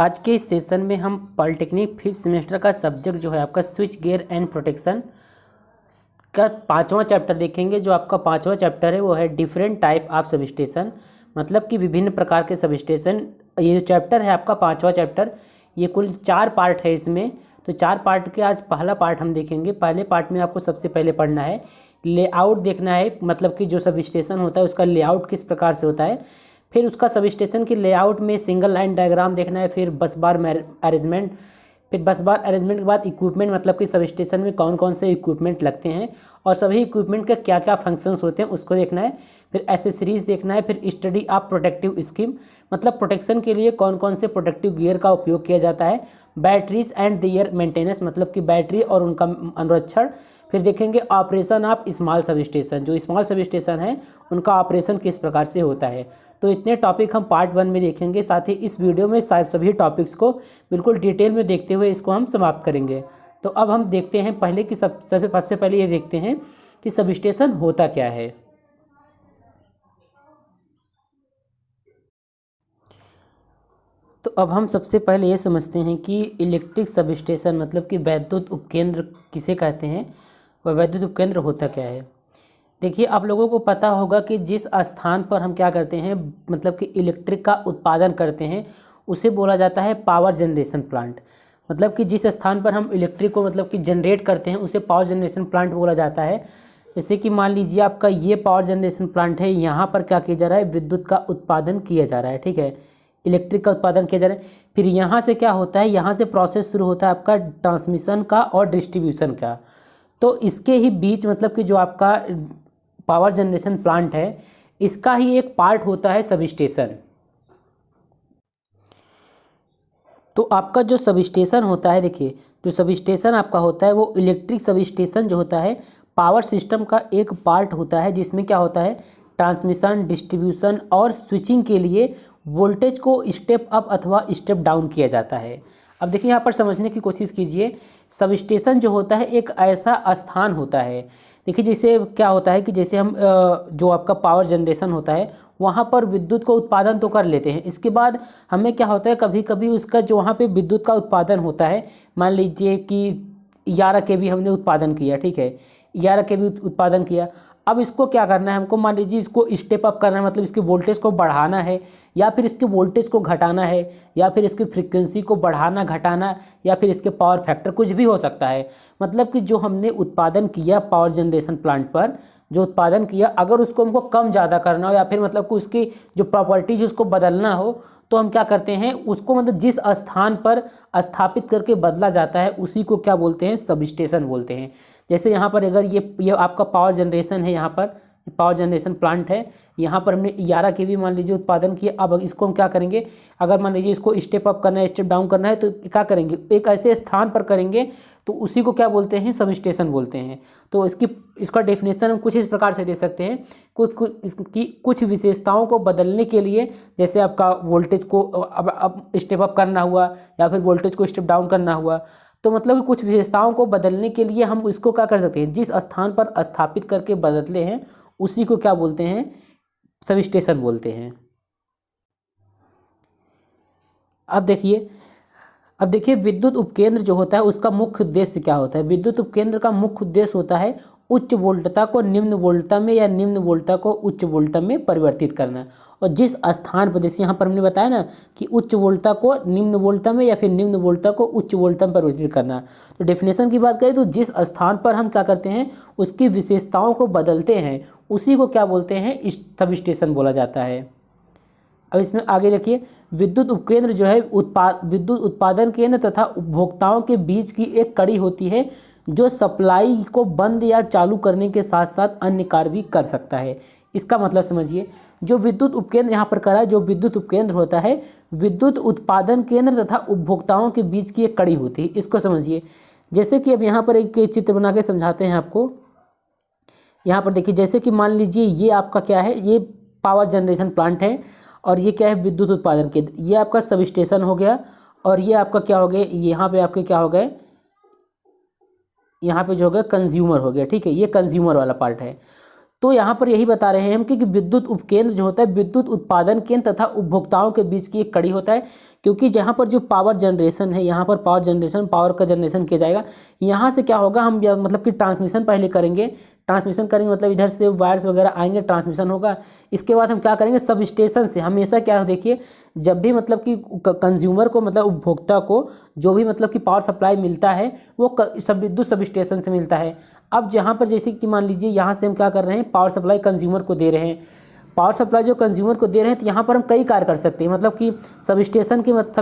आज के इस सेशन में हम पॉलिटेक्निक फिफ्थ सेमेस्टर का सब्जेक्ट जो है आपका स्विच गियर एंड प्रोटेक्शन का 5वां चैप्टर देखेंगे। जो आपका 5वां चैप्टर है वो है डिफरेंट टाइप ऑफ सबस्टेशन, मतलब कि विभिन्न प्रकार के सबस्टेशन। ये जो चैप्टर है आपका 5वां चैप्टर, ये कुल 4 पार्ट है इसमें। तो 4 पार्ट के आज पहला पार्ट हम देखेंगे। पहले पार्ट में आपको सबसे पहले पढ़ना है लेआउट, देखना है मतलब कि जो सबस्टेशन होता है उसका लेआउट किस प्रकार से होता है। फिर उसका सबस्टेशन की लेआउट में सिंगल लाइन डायग्राम देखना है। फिर बस बार अरेंजमेंट, फिर बस बार अरेंजमेंट के बाद इक्विपमेंट, मतलब कि सबस्टेशन में कौन कौन से इक्विपमेंट लगते हैं और सभी इक्विपमेंट के क्या क्या फंक्शंस होते हैं उसको देखना है। फिर एसेसरीज देखना है। फिर स्टडी ऑफ प्रोटेक्टिव स्कीम, मतलब प्रोटेक्शन के लिए कौन कौन से प्रोटेक्टिव गियर का उपयोग किया जाता है। बैटरीज एंड देयर मेंटेनेंस, मतलब कि बैटरी और उनका अनुरक्षण। फिर देखेंगे ऑपरेशन ऑफ स्मॉल सबस्टेशन, जो स्मॉल सबस्टेशन है उनका ऑपरेशन किस प्रकार से होता है। तो इतने टॉपिक हम पार्ट 1 में देखेंगे। साथ ही इस वीडियो में सभी टॉपिक्स को बिल्कुल डिटेल में देखते हुए इसको हम समाप्त करेंगे। तो अब हम देखते हैं पहले कि सबसे पहले ये देखते हैं कि सबस्टेशन होता क्या है। तो अब हम सबसे पहले ये समझते हैं कि इलेक्ट्रिक सबस्टेशन, मतलब कि वैद्युत उपकेंद्र किसे कहते हैं, वह वैद्युत उपकेंद्र होता क्या है। देखिए, आप लोगों को पता होगा कि जिस स्थान पर हम क्या करते हैं, मतलब कि इलेक्ट्रिक का उत्पादन करते हैं, उसे बोला जाता है पावर जनरेशन प्लांट। मतलब कि जिस स्थान पर हम इलेक्ट्रिक को मतलब कि जनरेट करते हैं उसे पावर जनरेशन प्लांट बोला जाता है। जैसे कि मान लीजिए आपका ये पावर जनरेशन प्लांट है, यहाँ पर क्या किया जा रहा है, विद्युत का उत्पादन किया जा रहा है, ठीक है, इलेक्ट्रिक का उत्पादन किया जा रहा है। फिर यहाँ से क्या होता है, यहाँ से प्रोसेस शुरू होता है आपका ट्रांसमिशन का और डिस्ट्रीब्यूशन का। तो इसके ही बीच मतलब कि जो आपका पावर जनरेशन प्लांट है, इसका ही एक पार्ट होता है सबस्टेशन। तो आपका जो सबस्टेशन होता है, देखिए जो सबस्टेशन आपका होता है वो इलेक्ट्रिक सबस्टेशन जो होता है पावर सिस्टम का एक पार्ट होता है, जिसमें क्या होता है ट्रांसमिशन, डिस्ट्रीब्यूशन और स्विचिंग के लिए वोल्टेज को स्टेप अप अथवा स्टेप डाउन किया जाता है। अब देखिए यहाँ पर समझने की कोशिश कीजिए। सबस्टेशन जो होता है एक ऐसा स्थान होता है, देखिए जैसे क्या होता है कि जैसे हम जो आपका पावर जनरेशन होता है वहाँ पर विद्युत को उत्पादन तो कर लेते हैं। इसके बाद हमें क्या होता है, कभी कभी उसका जो वहाँ पे विद्युत का उत्पादन होता है, मान लीजिए कि 11 kV हमने उत्पादन किया, ठीक है, 11 kV उत्पादन किया। अब इसको क्या करना है हमको, मान लीजिए इसको स्टेप अप करना है, मतलब इसके वोल्टेज को बढ़ाना है या फिर इसके वोल्टेज को घटाना है या फिर इसकी फ्रीक्वेंसी को बढ़ाना घटाना या फिर इसके पावर फैक्टर, कुछ भी हो सकता है। मतलब कि जो हमने उत्पादन किया पावर जनरेशन प्लांट पर जो उत्पादन किया, अगर उसको हमको कम ज़्यादा करना हो या फिर मतलब कि उसकी जो प्रॉपर्टीज उसको बदलना हो, तो हम क्या करते हैं उसको, मतलब जिस स्थान पर स्थापित करके बदला जाता है उसी को क्या बोलते हैं, सबस्टेशन बोलते हैं। जैसे यहाँ पर अगर ये आपका पावर जनरेशन है, यहाँ पर पावर जनरेशन प्लांट है, यहाँ पर हमने 11 kV मान लीजिए उत्पादन किया। अब इसको हम क्या करेंगे, अगर मान लीजिए इसको स्टेप अप करना है, स्टेप डाउन करना है, तो क्या करेंगे, एक ऐसे स्थान पर करेंगे तो उसी को क्या बोलते हैं, सबस्टेशन बोलते हैं। तो इसका डेफिनेशन हम कुछ इस प्रकार से दे सकते हैं, कुछ विशेषताओं को बदलने के लिए, जैसे आपका वोल्टेज को अब स्टेप अप करना हुआ या फिर वोल्टेज को स्टेप डाउन करना हुआ, तो मतलब कि कुछ विशेषताओं को बदलने के लिए हम इसको क्या कर सकते हैं, जिस स्थान पर स्थापित करके बदलते हैं उसी को क्या बोलते हैं, सबस्टेशन बोलते हैं। अब देखिए विद्युत उपकेंद्र जो होता है उसका मुख्य उद्देश्य क्या होता है। विद्युत उपकेंद्र का मुख्य उद्देश्य होता है उच्च वोल्टता को निम्न वोल्टता में या निम्न वोल्टता को उच्च वोल्टता में परिवर्तित करना। और जिस स्थान पर, जैसे यहाँ पर हमने बताया ना कि उच्च वोल्टता को निम्न वोल्टता में या फिर निम्न वोल्टता को उच्च वोल्टता में परिवर्तित करना। तो डेफिनेशन की बात करें तो जिस स्थान पर हम क्या करते हैं उसकी विशेषताओं को बदलते हैं उसी को क्या बोलते हैं, सबस्टेशन बोला जाता है। अब इसमें आगे देखिए, विद्युत उपकेंद्र जो है विद्युत उत्पादन केंद्र तथा उपभोक्ताओं के बीच की एक कड़ी होती है जो सप्लाई को बंद या चालू करने के साथ साथ अन्य कार्य भी कर सकता है। इसका मतलब समझिए, जो विद्युत उपकेंद्र यहाँ पर करा है, जो विद्युत उपकेंद्र होता है विद्युत उत्पादन केंद्र तथा उपभोक्ताओं के बीच की एक कड़ी होती है। इसको समझिए, जैसे कि अब यहाँ पर एक चित्र बना के समझाते हैं आपको। यहाँ पर देखिए, जैसे कि मान लीजिए ये आपका क्या है, ये पावर जनरेशन प्लांट है और ये क्या है, विद्युत उत्पादन केंद्र। ये आपका सबस्टेशन हो गया और ये आपका क्या हो गया, यहाँ पे आपके क्या हो गए, यहाँ पे जो हो गया कंज्यूमर हो गया, ठीक है, ये कंज्यूमर वाला पार्ट है। तो यहाँ पर यही बता रहे हैं हम कि विद्युत उपकेंद्र जो होता है विद्युत उत्पादन केंद्र तथा उपभोक्ताओं के बीच की एक कड़ी होता है, क्योंकि जहाँ पर जो पावर जनरेशन है, यहाँ पर पावर का जनरेशन किया जाएगा। यहाँ से क्या होगा, हम मतलब कि ट्रांसमिशन पहले करेंगे, मतलब इधर से वायर्स वगैरह आएंगे, ट्रांसमिशन होगा। इसके बाद हम क्या करेंगे, सब स्टेशन से हमेशा क्या देखिए, जब भी मतलब कि कंज्यूमर को मतलब उपभोक्ता को जो भी मतलब कि पावर सप्लाई मिलता है वो विद्युत सब स्टेशन से मिलता है। अब जहाँ पर जैसे कि मान लीजिए यहाँ से हम क्या कर रहे हैं, पावर सप्लाई कंज्यूमर को दे रहे हैं, पावर सप्लाई जो कंज्यूमर को दे रहे हैं, तो यहाँ पर हम कई कार्य कर सकते हैं। मतलब कि सब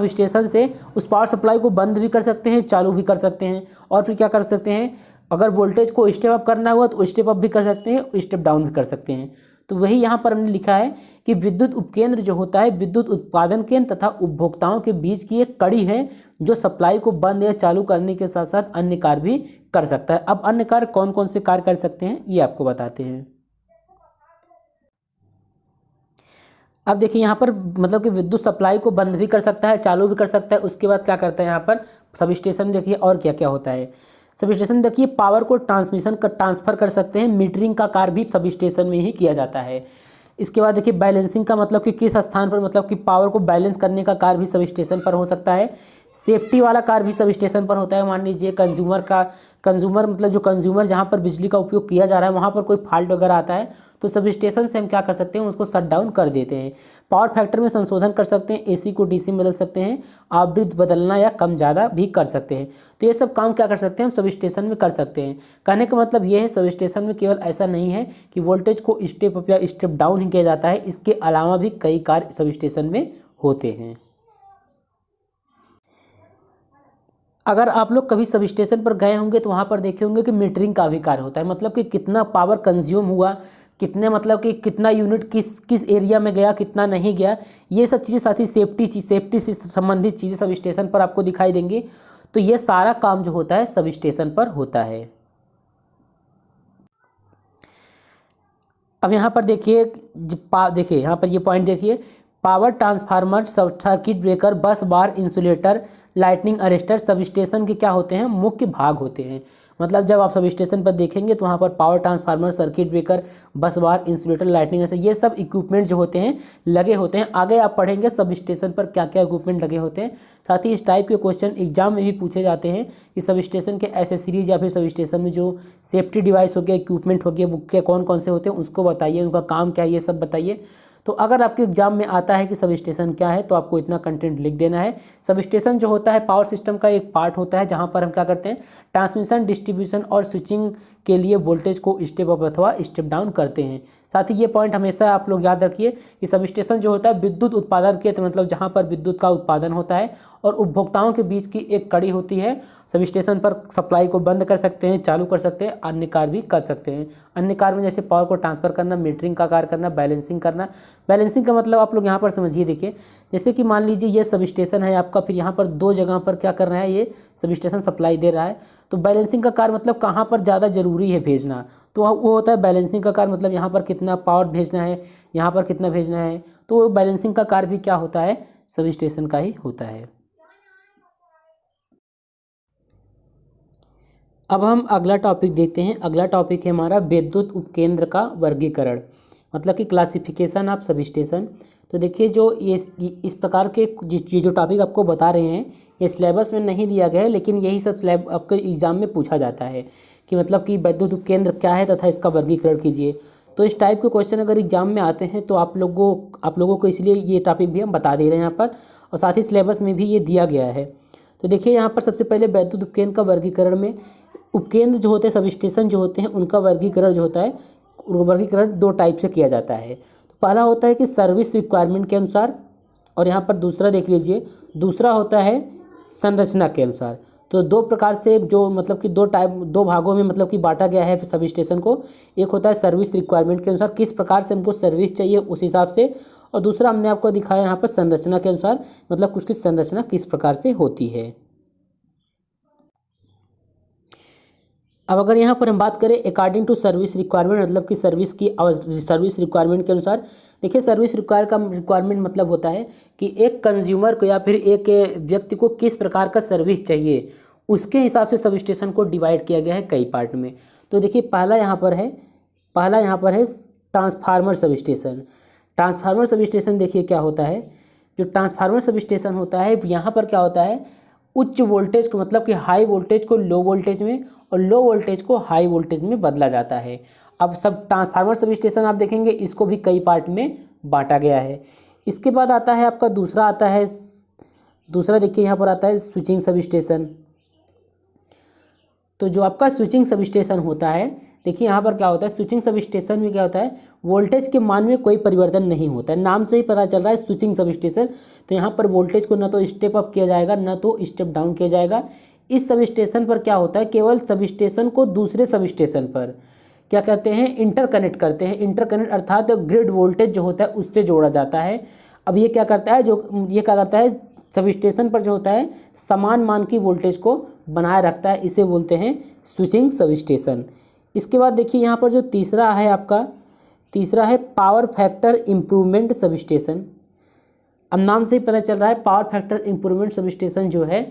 स्टेशन से उस पावर सप्लाई को बंद भी कर सकते हैं, चालू भी कर सकते हैं, और फिर क्या कर सकते हैं, अगर वोल्टेज को स्टेप अप करना हुआ तो स्टेप अप भी कर सकते हैं, स्टेप डाउन भी कर सकते हैं। तो वही यहाँ पर हमने लिखा है कि विद्युत उपकेंद्र जो होता है विद्युत उत्पादन केंद्र तथा उपभोक्ताओं के बीच की एक कड़ी है जो सप्लाई को बंद या चालू करने के साथ साथ अन्य कार्य भी कर सकता है। अब अन्य कार्य कौन कौन से कार्य कर सकते हैं ये आपको बताते हैं। अब देखिए यहाँ पर मतलब कि विद्युत सप्लाई को बंद भी कर सकता है, चालू भी कर सकता है। उसके बाद क्या करता है यहाँ पर सब स्टेशन, देखिए और क्या क्या होता है। सब स्टेशन देखिए पावर को ट्रांसफ़र कर सकते हैं, मीटरिंग का कार्य भी सब स्टेशन में ही किया जाता है। इसके बाद देखिए बैलेंसिंग का मतलब कि किस स्थान पर मतलब कि पावर को बैलेंस करने का कार्य भी सब स्टेशन पर हो सकता है। सेफ्टी वाला कार्य भी सब स्टेशन पर होता है। मान लीजिए कंज्यूमर मतलब जो कंज्यूमर जहाँ पर बिजली का उपयोग किया जा रहा है वहाँ पर कोई फॉल्ट वगैरह आता है तो सब स्टेशन से हम क्या कर सकते हैं, उसको शट डाउन कर देते हैं। पावर फैक्टर में संशोधन कर सकते हैं, एसी को डीसी में बदल सकते हैं, आवृत्ति बदलना या कम ज़्यादा भी कर सकते हैं। तो ये सब काम क्या कर सकते हैं, हम सब स्टेशन में कर सकते हैं। कहने का मतलब ये है सब स्टेशन में केवल ऐसा नहीं है कि वोल्टेज को स्टेप अप या स्टेप डाउन ही किया जाता है, इसके अलावा भी कई कार्य सब स्टेशन में होते हैं। अगर आप लोग कभी सब स्टेशन पर गए होंगे तो वहाँ पर देखे होंगे कि मीटरिंग का भी कार्य होता है। मतलब कि कितना पावर कंज्यूम हुआ, कितने मतलब कि कितना यूनिट किस एरिया में गया, कितना नहीं गया, ये सब चीज़ें, साथ ही सेफ्टी से संबंधित चीज़ें सब स्टेशन पर आपको दिखाई देंगी। तो ये सारा काम जो होता है सब स्टेशन पर होता है। अब यहाँ पर देखिए यहाँ पर ये पॉइंट देखिए, power transformer, circuit breaker, bus bar, insulator, lightning arrester substation के क्या होते हैं, मुख्य भाग होते हैं। मतलब जब आप सब स्टेशन पर देखेंगे तो वहाँ पर power transformer, circuit breaker, bus bar, insulator, lightning arrester ये सब इक्विपमेंट जो होते हैं लगे होते हैं। आगे आप पढ़ेंगे सब स्टेशन पर क्या क्या इक्विपमेंट लगे होते हैं। साथ ही इस टाइप के क्वेश्चन एग्जाम में भी पूछे जाते हैं कि सब स्टेशन के एसेसरीज या फिर सब स्टेशन में जो सेफ्टी डिवाइस हो गया, इक्विपमेंट हो गया, वो क्या कौन कौन से होते हैं उसको बताइए, उनका काम क्या है ये सब बताइए। तो अगर आपके एग्जाम में आता है कि सब स्टेशन क्या है तो आपको इतना कंटेंट लिख देना है। सब स्टेशन जो होता है पावर सिस्टम का एक पार्ट होता है जहां पर हम क्या करते हैं, ट्रांसमिशन, डिस्ट्रीब्यूशन और स्विचिंग के लिए वोल्टेज को स्टेप अप अथवा स्टेप डाउन करते हैं। साथ ही ये पॉइंट हमेशा आप लोग याद रखिए कि सब स्टेशन जो होता है विद्युत उत्पादन केंद्र, मतलब जहाँ पर विद्युत का उत्पादन होता है और उपभोक्ताओं के बीच की एक कड़ी होती है। सब स्टेशन पर सप्लाई को बंद कर सकते हैं, चालू कर सकते हैं, अन्य कार्य भी कर सकते हैं। अन्य कार्य में जैसे पावर को ट्रांसफ़र करना, मीटरिंग का कार्य करना, बैलेंसिंग करना। बैलेंसिंग का मतलब आप लोग यहाँ पर समझिए, देखिए जैसे कि मान लीजिए ये सब स्टेशन है आपका, फिर यहाँ पर दो जगह पर क्या कर रहा है, ये सब स्टेशन सप्लाई दे रहा है। तो बैलेंसिंग का कार्य मतलब कहाँ पर ज़्यादा ज़रूरी है भेजना, तो वो होता है बैलेंसिंग का कार्य। मतलब यहाँ पर कितना पावर भेजना है, यहाँ पर कितना भेजना है, तो बैलेंसिंग का कार्य भी क्या होता है, सब स्टेशन का ही होता है। अब हम अगला टॉपिक देखते हैं। अगला टॉपिक है हमारा विद्युत उपकेंद्र का वर्गीकरण, मतलब कि क्लासिफिकेशन ऑफ सब स्टेशन। तो देखिए जो ये इस प्रकार के ये जो टॉपिक आपको बता रहे हैं ये सिलेबस में नहीं दिया गया है, लेकिन यही सब आपके एग्ज़ाम में पूछा जाता है कि मतलब कि विद्युत उपकेंद्र क्या है तथा इसका वर्गीकरण कीजिए। तो इस टाइप के क्वेश्चन अगर एग्जाम में आते हैं तो आप लोगों को इसलिए ये टॉपिक भी हम बता दे रहे हैं यहाँ पर, और साथ ही सिलेबस में भी ये दिया गया है। तो देखिए यहाँ पर सबसे पहले विद्युत उपकेंद्र का वर्गीकरण में उपकेंद्र जो होते हैं, सब स्टेशन जो होते हैं, उनका वर्गीकरण जो होता है, वर्गीकरण दो टाइप से किया जाता है। तो पहला होता है कि सर्विस रिक्वायरमेंट के अनुसार, और यहाँ पर दूसरा देख लीजिए, दूसरा होता है संरचना के अनुसार। तो दो प्रकार से जो मतलब कि दो भागों में मतलब कि बांटा गया है सब स्टेशन को। एक होता है सर्विस रिक्वायरमेंट के अनुसार, किस प्रकार से हमको सर्विस चाहिए उस हिसाब से, और दूसरा हमने आपको दिखाया यहाँ पर संरचना के अनुसार, मतलब उसकी संरचना किस प्रकार से होती है। अब अगर यहाँ पर हम बात करें अकॉर्डिंग टू सर्विस रिक्वायरमेंट, मतलब कि सर्विस रिक्वायरमेंट के अनुसार, देखिए सर्विस रिक्वायरमेंट मतलब होता है कि एक कंज्यूमर को या फिर एक व्यक्ति को किस प्रकार का सर्विस चाहिए, उसके हिसाब से सब स्टेशन को डिवाइड किया गया है कई पार्ट में। तो देखिए पहला यहाँ पर है, पहला यहाँ पर है transformer sub station. Transformer sub station देखिए क्या होता है, जो ट्रांसफार्मर सब स्टेशन होता है यहाँ पर क्या होता है, उच्च वोल्टेज को मतलब कि हाई वोल्टेज को लो वोल्टेज में और लो वोल्टेज को हाई वोल्टेज में बदला जाता है। अब सब ट्रांसफार्मर सब स्टेशन आप देखेंगे इसको भी कई पार्ट में बांटा गया है। इसके बाद आता है आपका दूसरा आता है, दूसरा देखिए यहाँ पर आता है स्विचिंग सब स्टेशन। तो जो आपका स्विचिंग सब स्टेशन होता है, देखिए यहाँ पर क्या होता है, स्विचिंग सब स्टेशन में क्या होता है, वोल्टेज के मान में कोई परिवर्तन नहीं होता है। नाम से ही पता चल रहा है स्विचिंग सब स्टेशन। तो यहाँ पर वोल्टेज को न तो स्टेप अप किया जाएगा न तो स्टेप डाउन किया जाएगा। इस सब स्टेशन पर क्या होता है, केवल सब स्टेशन को दूसरे सब स्टेशन पर क्या करते हैं, इंटरकनेक्ट करते हैं। इंटरकनेक्ट अर्थात ग्रिड वोल्टेज जो होता है उससे जोड़ा जाता है। अब ये क्या करता है, ये क्या करता है, सब स्टेशन पर जो होता है समान मान की वोल्टेज को बनाए रखता है, इसे बोलते हैं स्विचिंग सब स्टेशन। इसके बाद देखिए यहाँ पर जो तीसरा है आपका, तीसरा है power factor improvement sub station. अब नाम से ही पता चल रहा है power factor improvement sub station जो है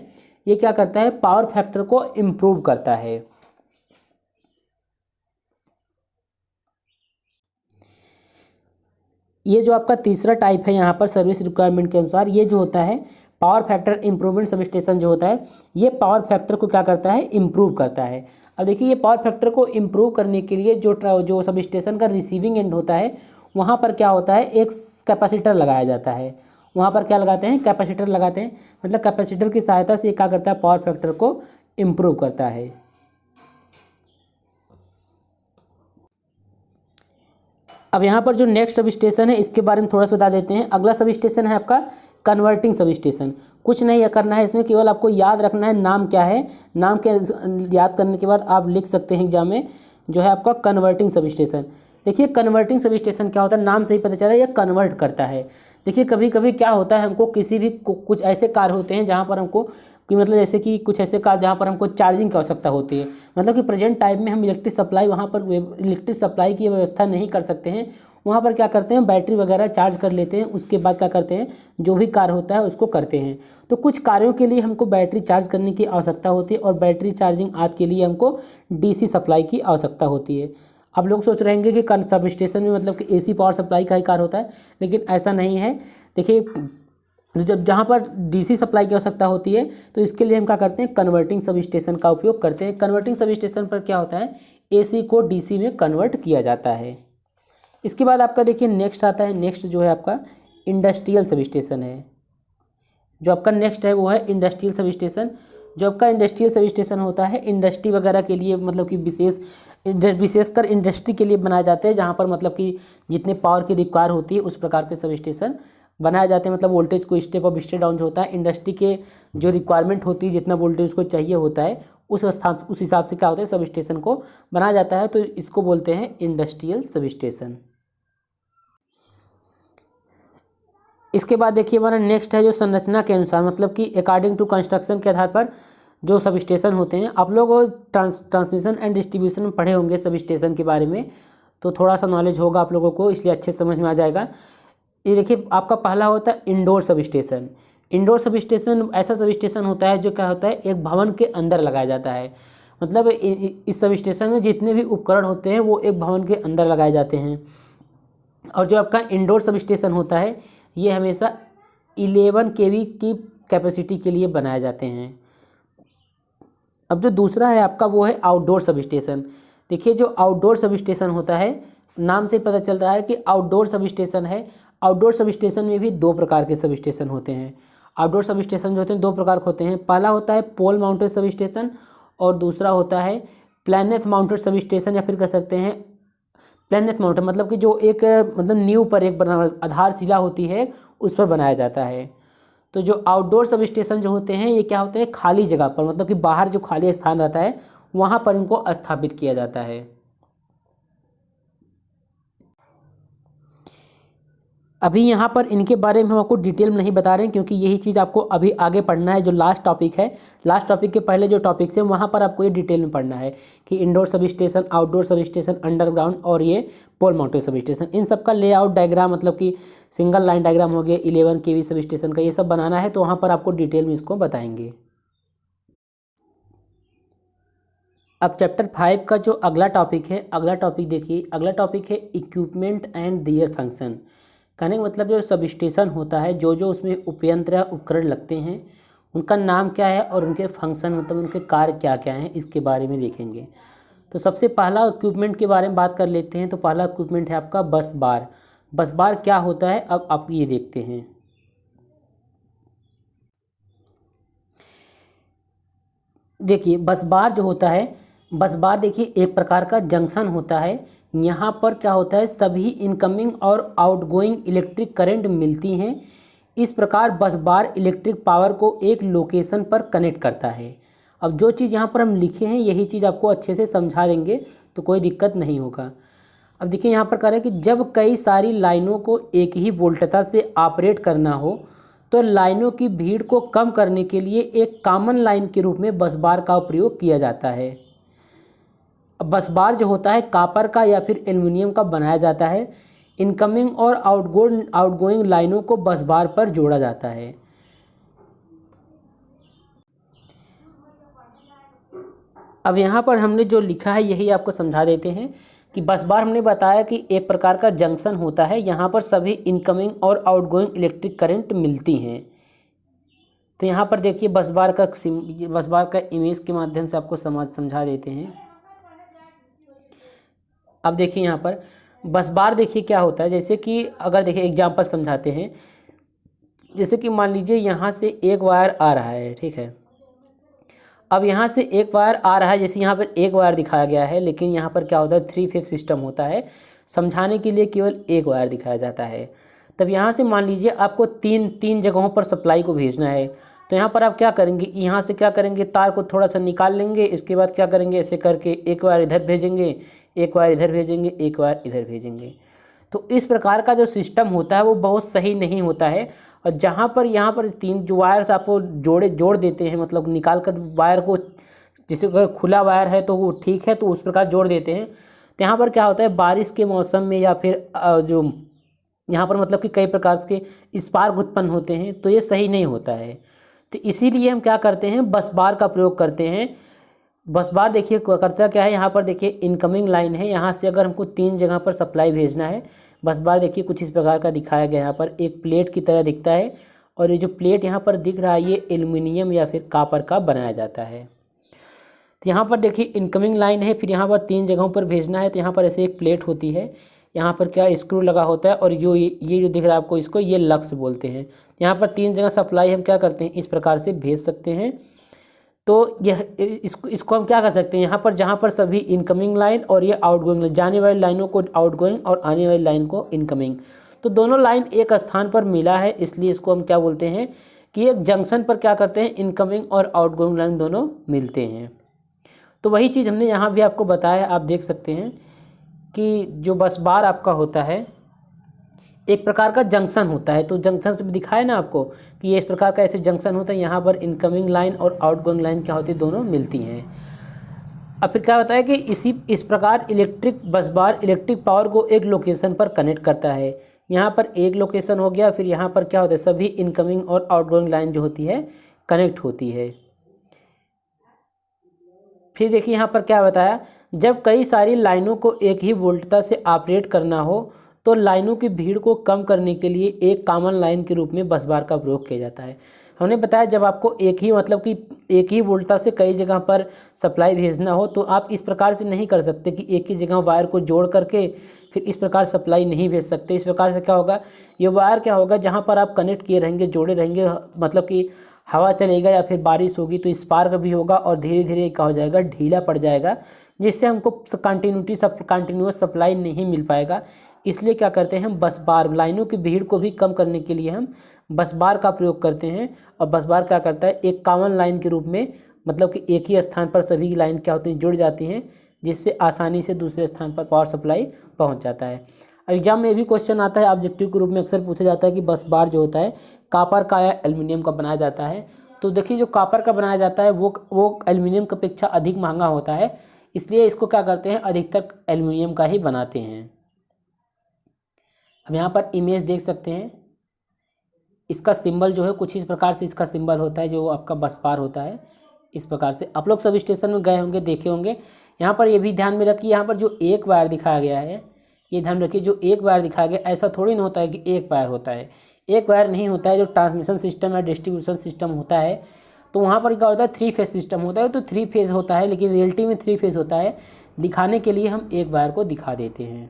ये क्या करता है, पावर फैक्टर को इम्प्रूव करता है। ये जो आपका तीसरा टाइप है यहाँ पर सर्विस रिक्वायरमेंट के अनुसार, ये जो होता है power factor improvement sub station जो होता है ये पावर फैक्टर को क्या करता है, इम्प्रूव करता है। अब देखिए ये पावर फैक्टर को इम्प्रूव करने के लिए जो सब स्टेशन का रिसीविंग एंड होता है वहाँ पर क्या होता है, एक कैपेसिटर लगाया जाता है। वहाँ पर क्या लगाते हैं, कैपेसिटर लगाते हैं। मतलब कैपेसिटर की सहायता से क्या करता है, पावर फैक्टर को इम्प्रूव करता है। अब यहाँ पर जो नेक्स्ट सब स्टेशन है इसके बारे में थोड़ा सा बता देते हैं। अगला सब स्टेशन है आपका कन्वर्टिंग सब स्टेशन। कुछ नहीं करना है इसमें, केवल आपको याद रखना है नाम क्या है। नाम के याद करने के बाद आप लिख सकते हैं एग्जाम में, जो है आपका कन्वर्टिंग सब स्टेशन। देखिए कन्वर्टिंग सब स्टेशन क्या होता है, नाम से ही पता चला ये कन्वर्ट करता है। देखिए कभी कभी क्या होता है, हमको किसी भी कुछ ऐसे कार्य होते हैं जहाँ पर हमको कि मतलब जैसे कि कुछ ऐसे कार्य जहाँ पर हमको चार्जिंग की आवश्यकता होती है। मतलब कि प्रेजेंट टाइम में हम इलेक्ट्रिक सप्लाई वहाँ पर इलेक्ट्रिक सप्लाई की व्यवस्था नहीं कर सकते हैं। वहाँ पर क्या करते हैं, बैटरी वगैरह चार्ज कर लेते हैं, उसके बाद क्या करते हैं, जो भी कार्य होता है उसको करते हैं। तो कुछ कार्यों के लिए हमको बैटरी चार्ज करने की आवश्यकता होती है और बैटरी चार्जिंग आदि के लिए हमको डीसी सप्लाई की आवश्यकता होती है। अब लोग सोच रहेंगे कि सब स्टेशन में मतलब कि एसी पावर सप्लाई का ही कार्य होता है, लेकिन ऐसा नहीं है। देखिए जब जहाँ पर डीसी सप्लाई की आवश्यकता होती है तो इसके लिए हम क्या करते हैं, कन्वर्टिंग सब स्टेशन का उपयोग करते हैं। कन्वर्टिंग सब स्टेशन पर क्या होता है, एसी को डीसी में कन्वर्ट किया जाता है। इसके बाद आपका देखिए नेक्स्ट आता है, नेक्स्ट जो है आपका इंडस्ट्रियल सब स्टेशन है। जो आपका नेक्स्ट है वो है इंडस्ट्रियल सब स्टेशन। जो आपका इंडस्ट्रियल सब स्टेशन होता है इंडस्ट्री वगैरह के लिए, मतलब कि विशेषकर इंडस्ट्री के लिए बनाए जाते हैं, जहाँ पर मतलब कि जितने पावर की रिक्वायर होती है उस प्रकार के सब स्टेशन बनाए जाते हैं। मतलब वोल्टेज को स्टेप अप स्टेप डाउन जो होता है, इंडस्ट्री के जो रिक्वायरमेंट होती है, जितना वोल्टेज उसको चाहिए होता है उस हिसाब से क्या होता है, सब स्टेशन को बनाया जाता है। तो इसको बोलते हैं इंडस्ट्रियल सब स्टेशन। इसके बाद देखिए हमारा नेक्स्ट है जो संरचना के अनुसार, मतलब कि अकॉर्डिंग टू कंस्ट्रक्शन के आधार पर जो सब स्टेशन होते हैं। आप लोग ट्रांसमिशन एंड डिस्ट्रीब्यूशन में पढ़े होंगे सब स्टेशन के बारे में, तो थोड़ा सा नॉलेज होगा आप लोगों को, इसलिए अच्छे समझ में आ जाएगा। ये देखिए आपका पहला होता है indoor sub station. Indoor sub station ऐसा सब स्टेशन होता है जो क्या होता है, एक भवन के अंदर लगाया जाता है। मतलब इस सब स्टेशन में जितने भी उपकरण होते हैं वो एक भवन के अंदर लगाए जाते हैं। और जो आपका इंडोर सब स्टेशन होता है ये हमेशा 11 kV की कैपेसिटी के लिए बनाए जाते हैं। अब जो दूसरा है आपका वो है आउटडोर सब स्टेशन। देखिए जो आउटडोर सब स्टेशन होता है, नाम से पता चल रहा है कि आउटडोर सब स्टेशन है। आउटडोर सब स्टेशन में भी दो प्रकार के सब स्टेशन होते हैं। आउटडोर सब स्टेशन जो होते हैं दो प्रकार के होते हैं। पहला होता है पोल माउंटेड सब स्टेशन और दूसरा होता है प्लैनेट माउंटेड सब स्टेशन, या फिर कह सकते हैं प्लैनेट माउंटेड, मतलब कि जो एक मतलब नींव पर एक आधारशिला होती है उस पर बनाया जाता है। तो जो आउटडोर सब स्टेशन जो होते हैं ये क्या होते हैं, खाली जगह पर, मतलब कि बाहर जो खाली स्थान रहता है वहाँ पर इनको स्थापित किया जाता है। अभी यहाँ पर इनके बारे में हम आपको डिटेल में नहीं बता रहे हैं, क्योंकि यही चीज़ आपको अभी आगे पढ़ना है। जो लास्ट टॉपिक है, लास्ट टॉपिक के पहले जो टॉपिक्स है वहाँ पर आपको ये डिटेल में पढ़ना है कि indoor sub station, outdoor sub station, underground और ये पोल माउंटेड सब स्टेशन, इन सब का लेआउट डायग्राम, मतलब कि सिंगल लाइन डायग्राम हो गया 11 kV सब स्टेशन का, ये सब बनाना है। तो वहाँ पर आपको डिटेल में इसको बताएंगे। अब चैप्टर 5 का जो अगला टॉपिक है, अगला टॉपिक देखिए, अगला टॉपिक है इक्विपमेंट एंड दियर फंक्शन। कहने का मतलब जो सब स्टेशन होता है, जो जो उसमें उपयंत्र या उपकरण लगते हैं उनका नाम क्या है और उनके फंक्शन मतलब उनके कार्य क्या क्या हैं, इसके बारे में देखेंगे। तो सबसे पहला इक्विपमेंट के बारे में बात कर लेते हैं। तो पहला इक्विपमेंट है आपका बस बार। बस बार क्या होता है, अब आप ये देखते हैं। देखिए बस बार जो होता है, बस बार देखिए एक प्रकार का जंक्शन होता है। यहाँ पर क्या होता है, सभी इनकमिंग और आउटगोइंग इलेक्ट्रिक करंट मिलती हैं। इस प्रकार बस बार इलेक्ट्रिक पावर को एक लोकेशन पर कनेक्ट करता है। अब जो चीज़ यहाँ पर हम लिखे हैं यही चीज़ आपको अच्छे से समझा देंगे तो कोई दिक्कत नहीं होगा। अब देखिए यहाँ पर कह रहे हैं कि जब कई सारी लाइनों को एक ही वोल्टता से ऑपरेट करना हो तो लाइनों की भीड़ को कम करने के लिए एक कॉमन लाइन के रूप में बस बार का प्रयोग किया जाता है। अब बस बार जो होता है कॉपर का या फिर एल्युमिनियम का बनाया जाता है। इनकमिंग और आउटगोइंग लाइनों को बस बार पर जोड़ा जाता है। अब यहाँ पर हमने जो लिखा है यही आपको समझा देते हैं कि बस बार हमने बताया कि एक प्रकार का जंक्शन होता है। यहाँ पर सभी इनकमिंग और आउटगोइंग इलेक्ट्रिक करंट मिलती हैं। तो यहाँ पर देखिए बस बार का इमेज के माध्यम से आपको समझा देते हैं। अब देखिए यहाँ पर बस बार देखिए क्या होता है, जैसे कि अगर देखिए एग्जांपल समझाते हैं। जैसे कि मान लीजिए यहाँ से एक वायर आ रहा है, ठीक है। अब यहाँ से एक वायर आ रहा है, जैसे यहाँ पर एक वायर दिखाया गया है, लेकिन यहाँ पर क्या होता है 3-फेज सिस्टम होता है। समझाने के लिए केवल एक वायर दिखाया जाता है। तब यहाँ से मान लीजिए आपको तीन जगहों पर सप्लाई को भेजना है। तो यहाँ पर आप क्या करेंगे, यहाँ से क्या करेंगे, तार को थोड़ा सा निकाल लेंगे। इसके बाद क्या करेंगे, ऐसे करके एक वायर इधर भेजेंगे, एक वायर इधर भेजेंगे, एक वायर इधर भेजेंगे। तो इस प्रकार का जो सिस्टम होता है वो बहुत सही नहीं होता है। और जहाँ पर यहाँ पर तीन जो वायर्स आपको जोड़ देते हैं, मतलब निकाल कर वायर को, जैसे अगर खुला वायर है तो वो ठीक है, तो उस प्रकार जोड़ देते हैं। तो यहाँ पर क्या होता है, बारिश के मौसम में या फिर जो यहाँ पर मतलब कि कई प्रकार के स्पार्क उत्पन्न होते हैं, तो ये सही नहीं होता है। तो इसीलिए हम क्या करते हैं, बस बार का प्रयोग करते हैं। बस बार देखिए करता क्या है, यहाँ पर देखिए इनकमिंग लाइन है, यहाँ से अगर हमको 3 जगह पर सप्लाई भेजना है। बस बार देखिए कुछ इस प्रकार का दिखाया गया, यहाँ पर एक प्लेट की तरह दिखता है। और ये जो प्लेट यहाँ पर दिख रहा है ये एल्युमिनियम या फिर कॉपर का बनाया जाता है। तो यहाँ पर देखिए इनकमिंग लाइन है, फिर यहाँ पर 3 जगहों पर भेजना है। तो यहाँ पर ऐसे एक प्लेट होती है, यहाँ पर क्या स्क्रू लगा होता है, और ये जो दिख रहा है आपको, इसको ये लक्स बोलते हैं। यहाँ पर 3 जगह सप्लाई हम क्या करते हैं, इस प्रकार से भेज सकते हैं। तो यह इसको हम क्या कर सकते हैं, यहाँ पर जहाँ पर सभी इनकमिंग लाइन और ये आउटगोइंग, जाने वाली लाइनों को आउटगोइंग और आने वाली लाइन को इनकमिंग, तो दोनों लाइन एक स्थान पर मिला है, इसलिए इसको हम क्या बोलते हैं कि एक जंक्शन पर क्या करते हैं, इनकमिंग और आउटगोइंग लाइन दोनों मिलते हैं। तो वही चीज़ हमने यहाँ भी आपको बताया। आप देख सकते हैं कि जो बस बार आपका होता है एक प्रकार का जंक्शन होता है। तो जंक्शन से भी दिखाया ना आपको कि ये इस प्रकार का ऐसे जंक्शन होता है, यहाँ पर इनकमिंग लाइन और आउटगोइंग लाइन क्या होती है, दोनों मिलती हैं। अब फिर क्या होता है कि इस प्रकार इलेक्ट्रिक बस बार इलेक्ट्रिक पावर को एक लोकेशन पर कनेक्ट करता है। यहाँ पर एक लोकेशन हो गया, फिर यहाँ पर क्या होता है, सभी इनकमिंग और आउटगोइंग लाइन जो होती है कनेक्ट होती है। फिर देखिए यहाँ पर क्या बताया, जब कई सारी लाइनों को एक ही वोल्टता से ऑपरेट करना हो तो लाइनों की भीड़ को कम करने के लिए एक कॉमन लाइन के रूप में बस बार का प्रयोग किया जाता है। हमने बताया जब आपको एक ही मतलब कि एक ही वोल्टता से कई जगह पर सप्लाई भेजना हो तो आप इस प्रकार से नहीं कर सकते कि एक ही जगह वायर को जोड़ करके फिर इस प्रकार सप्लाई नहीं भेज सकते। इस प्रकार से क्या होगा, ये वायर क्या होगा, जहाँ पर आप कनेक्ट किए रहेंगे, जोड़े रहेंगे, मतलब कि हवा चलेगा या फिर बारिश होगी तो स्पार्क भी होगा और धीरे धीरे क्या हो जाएगा, ढीला पड़ जाएगा, जिससे हमको कंटिन्यूअस सप्लाई नहीं मिल पाएगा। इसलिए क्या करते हैं, हम बस बार लाइनों की भीड़ को भी कम करने के लिए हम बस बार का प्रयोग करते हैं। और बस बार क्या करता है, एक कॉमन लाइन के रूप में, मतलब कि एक ही स्थान पर सभी लाइन क्या होती हैं, जुड़ जाती हैं, जिससे आसानी से दूसरे स्थान पर पावर सप्लाई पहुंच जाता है। एग्जाम में भी क्वेश्चन आता है, ऑब्जेक्टिव के रूप में अक्सर पूछा जाता है कि बस बार जो होता है कॉपर का या एल्युमिनियम का बनाया जाता है। तो देखिए जो कॉपर का बनाया जाता है वो एल्युमिनियम की अपेक्षा अधिक महंगा होता है, इसलिए इसको क्या करते हैं, अधिकतर एल्युमिनियम का ही बनाते हैं। अब यहाँ पर इमेज देख सकते हैं, इसका सिंबल जो है कुछ इस प्रकार से इसका सिंबल होता है, जो आपका बस बार होता है। इस प्रकार से आप लोग सब स्टेशन में गए होंगे, देखे होंगे। यहाँ पर ये भी ध्यान में रखिए, यहाँ पर जो एक वायर दिखाया गया है, ये ध्यान रखिए, जो एक वायर दिखाया गया ऐसा थोड़ी ना होता है कि एक वायर होता है, एक वायर नहीं होता है। जो ट्रांसमिशन सिस्टम या डिस्ट्रीब्यूशन सिस्टम होता है तो वहाँ पर क्या होता है, 3 फेज सिस्टम होता है। तो 3 फेज होता है, लेकिन रियलिटी में 3 फेज होता है। दिखाने के लिए हम एक वायर को दिखा देते हैं।